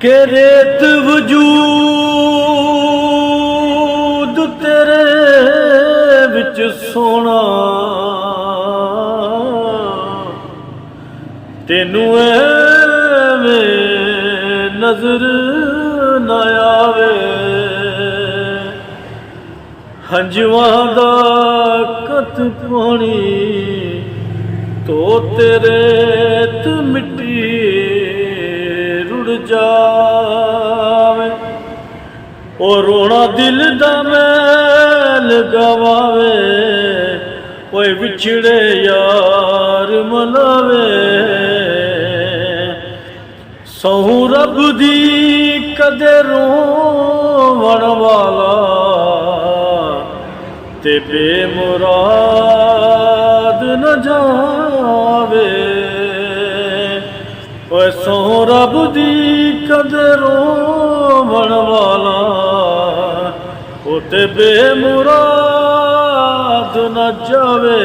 कि रेत वजूद तेरे विच सोना तेनू एवें नजर न आवे। हंजुआं दा कत पानी तो तेरे ते मिट्टी रुड़ जावे। ओ रोना दिल दा मैल गवावे, ओए विछड़े यार मनावे। सहू रब दी कदे रोवण वाला ते बेमुराद न जावे। ओए सहू रब दी कदे रोवण वाला ओ ते बेमुराद न जावे।